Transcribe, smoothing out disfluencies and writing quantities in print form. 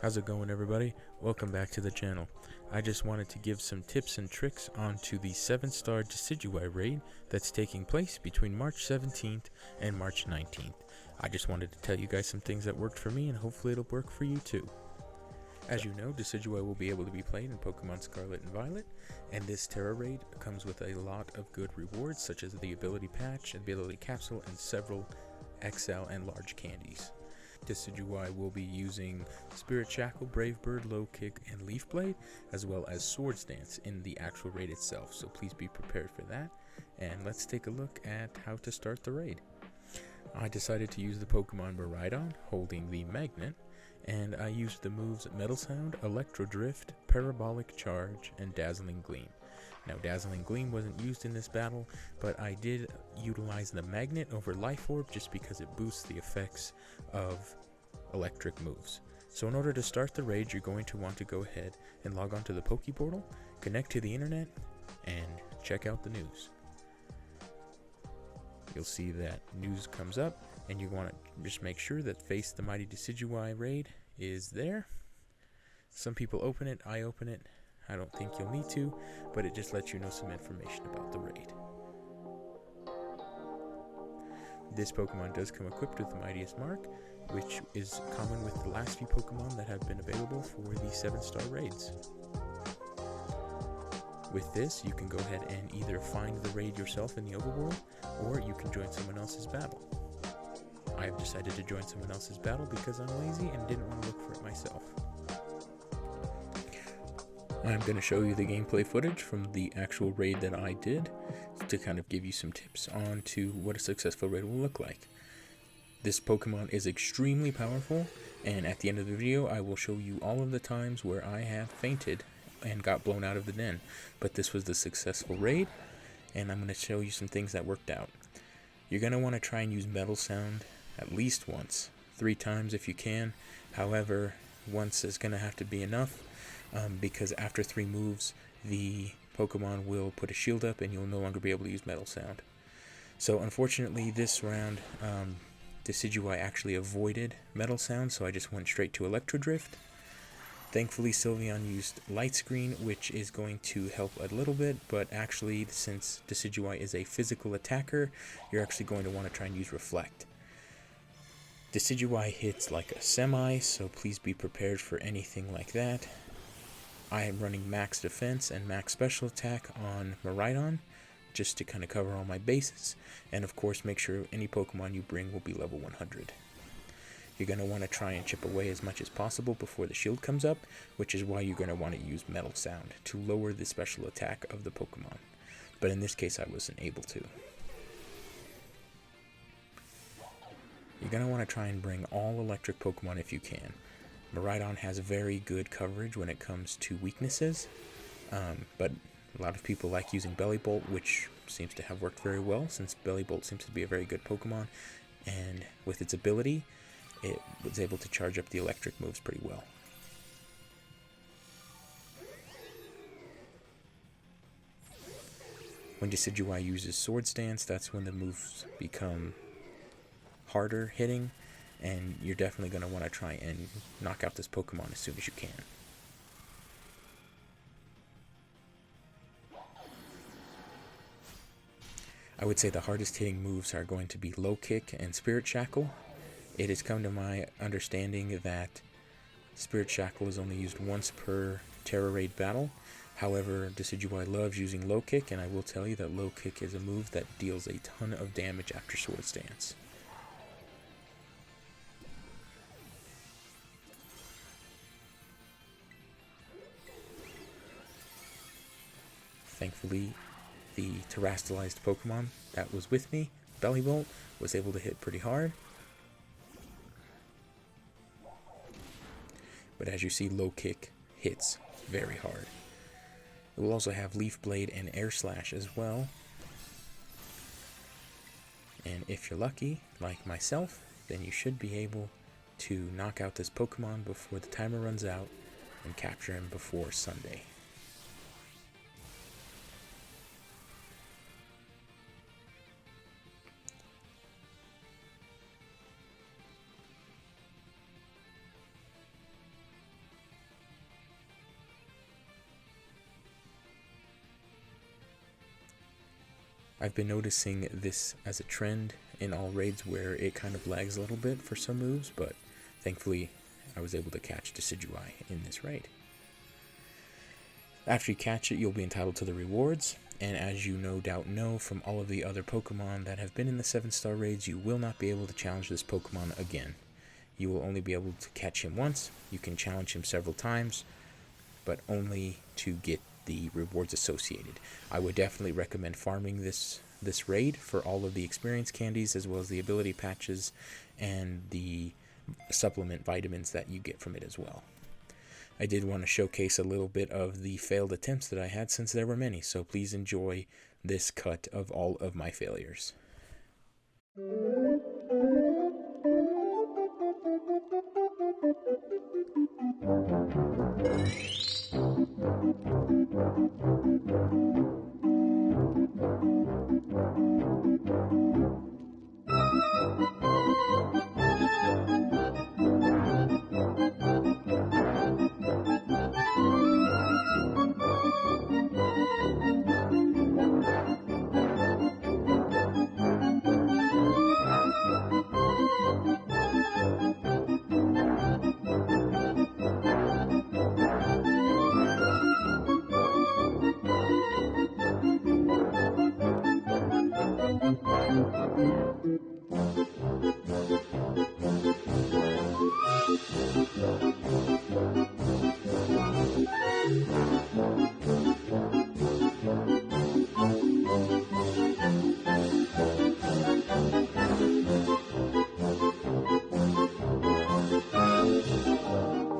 How's it going, everybody? Welcome back to the channel. I just wanted to give some tips and tricks onto the 7-star Decidueye raid that's taking place between March 17th and March 19th. I just wanted to tell you guys some things that worked for me, and hopefully it'll work for you too. As you know, Decidueye will be able to be played in Pokémon Scarlet and Violet, and this Tera Raid comes with a lot of good rewards, such as the ability patch, ability capsule, and several XL and large candies. Decidueye will be using Spirit Shackle, Brave Bird, Low Kick, and Leaf Blade, as well as Swords Dance in the actual raid itself, so please be prepared for that. And let's take a look at how to start the raid. I decided to use the Pokemon Miraidon, holding the Magnet, and I used the moves Metal Sound, Electro Drift, Parabolic Charge, and Dazzling Gleam. Now, Dazzling Gleam wasn't used in this battle, but I did utilize the Magnet over Life Orb just because it boosts the effects of electric moves. So in order to start the raid, you're going to want to go ahead and log on to the Poké Portal, connect to the internet, and check out the news. You'll see that news comes up, and you want to just make sure that Face the Mighty Decidueye raid is there. Some people open it, I open it. I don't think you'll need to, but it just lets you know some information about the raid. This Pokemon does come equipped with the Mightiest Mark, which is common with the last few Pokemon that have been available for the 7-star raids. With this, you can go ahead and either find the raid yourself in the overworld, or you can join someone else's battle. I have decided to join someone else's battle because I'm lazy and didn't want to look for it myself. I'm going to show you the gameplay footage from the actual raid that I did to kind of give you some tips on to what a successful raid will look like. This Pokemon is extremely powerful, and at the end of the video I will show you all of the times where I have fainted and got blown out of the den. But this was the successful raid, and I'm going to show you some things that worked out. You're going to want to try and use Metal Sound at least once, 3 times if you can. However, once is going to have to be enough. Because after 3 moves, the Pokemon will put a shield up and you'll no longer be able to use Metal Sound. So unfortunately this round, Decidueye actually avoided Metal Sound, so I just went straight to Electro Drift. Thankfully Sylveon used Light Screen, which is going to help a little bit, but actually since Decidueye is a physical attacker, you're actually going to want to try and use Reflect. Decidueye hits like a semi, so please be prepared for anything like that. I am running max defense and max special attack on Miraidon, just to kind of cover all my bases, and of course make sure any Pokemon you bring will be level 100. You're going to want to try and chip away as much as possible before the shield comes up, which is why you're going to want to use Metal Sound to lower the special attack of the Pokemon, but in this case I wasn't able to. You're going to want to try and bring all electric Pokemon if you can. Miraidon has very good coverage when it comes to weaknesses, but a lot of people like using Bellibolt, which seems to have worked very well since Bellibolt seems to be a very good Pokemon, and with its ability, it was able to charge up the electric moves pretty well. When Decidueye uses Swords Dance, that's when the moves become harder hitting, and you're definitely going to want to try and knock out this Pokemon as soon as you can. I would say the hardest hitting moves are going to be Low Kick and Spirit Shackle. It has come to my understanding that Spirit Shackle is only used once per Tera Raid battle. However, Decidueye loves using Low Kick, and I will tell you that Low Kick is a move that deals a ton of damage after Swords Dance. Thankfully, the terrestrialized Pokemon that was with me, Bellibolt, was able to hit pretty hard. But as you see, Low Kick hits very hard. It will also have Leaf Blade and Air Slash as well. And if you're lucky, like myself, then you should be able to knock out this Pokemon before the timer runs out and capture him before Sunday. I've been noticing this as a trend in all raids where it kind of lags a little bit for some moves, but thankfully I was able to catch Decidueye in this raid. After you catch it, you'll be entitled to the rewards, and as you no doubt know from all of the other Pokemon that have been in the 7-star raids, you will not be able to challenge this Pokemon again. You will only be able to catch him once. You can challenge him several times, but only to get the rewards associated. I would definitely recommend farming this raid for all of the experience candies, as well as the ability patches and the supplement vitamins that you get from it as well. I did want to showcase a little bit of the failed attempts that I had, since there were many, so please enjoy this cut of all of my failures.